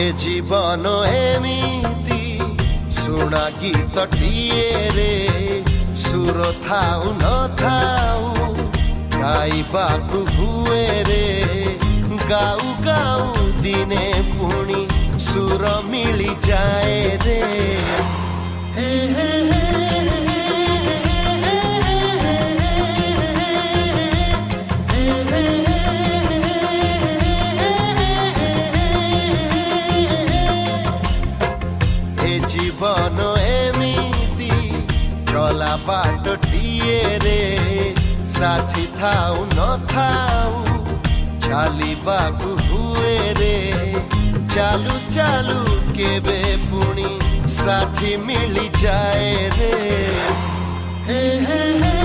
ए जीवन एमिति सुना गीतटिए रे सुर थाउ न थाउ गाइबाकु हुए रे गाउ गाउ दिने पुणी सुर मिली जाए रे हे हे जीवन एमिति चला बाटटिए रे साथी थाउ न थाउ चलिबाकु हुए रे चालू चालू केबे पुणी साथी मिली जाए रे हे हे हे